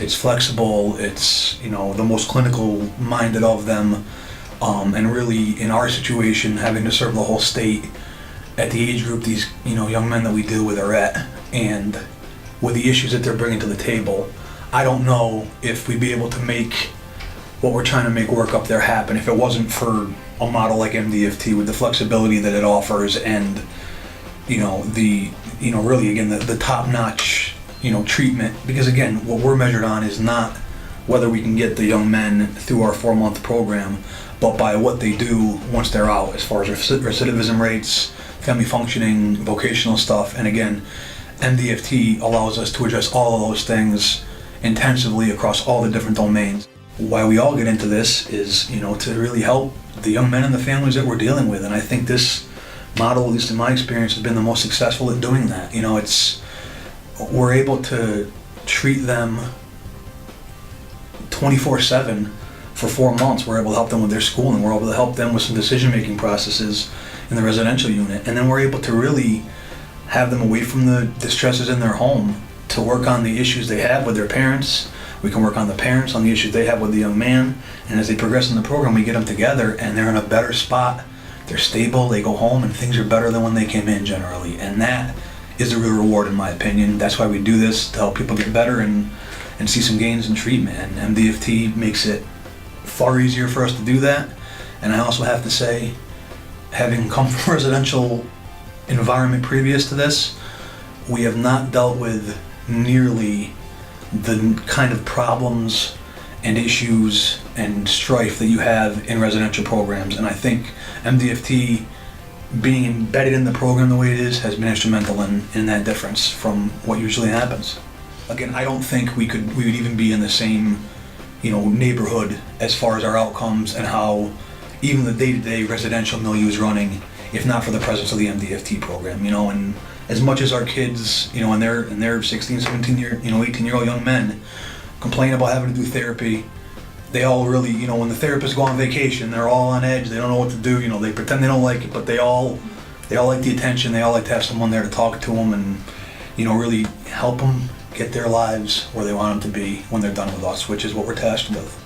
it's flexible, it's, you know, the most clinical minded of them, and really in our situation, having to serve the whole state at the age group these, you know, young men that we deal with are at, and with the issues that they're bringing to the table, I don't know if we'd be able to make what we're trying to make work up there happen if it wasn't for a model like MDFT with the flexibility that it offers and, you know, really again the top-notch, you know, treatment. Because again, what we're measured on is not whether we can get the young men through our 4-month program, but by what they do once they're out, as far as recidivism rates, family functioning, vocational stuff. And again, MDFT allows us to address all of those things intensively across all the different domains. Why we all get into this is, you know, to really help the young men and the families that we're dealing with. And I think this model, at least in my experience, has been the most successful at doing that. You know, we're able to treat them 24/7 for 4 months. We're able to help them with their schooling. We're able to help them with some decision-making processes in the residential unit. And then we're able to really have them away from the stresses in their home to work on the issues they have with their parents. We can work on the parents on the issues they have with the young man. And as they progress in the program, we get them together and they're in a better spot. They're stable, they go home, and things are better than when they came in generally. And that is a real reward in my opinion. That's why we do this, to help people get better and see some gains in treatment. And MDFT makes it far easier for us to do that. And I also have to say, having come from a residential environment previous to this, we have not dealt with nearly the kind of problems and issues and strife that you have in residential programs. And I think MDFT being embedded in the program the way it is has been instrumental in that difference from what usually happens. Again, I don't think we would even be in the same, you know, neighborhood as far as our outcomes and how even the day-to-day residential milieu is running if not for the presence of the MDFT program, you know. And as much as our kids, you know, and they're 16, 17 year, you know, 18-year-old young men complain about having to do therapy, they all really, you know, when the therapists go on vacation, they're all on edge, they don't know what to do, you know, they pretend they don't like it, but they all like the attention, they all like to have someone there to talk to them and, you know, really help them get their lives where they want them to be when they're done with us, which is what we're tasked with.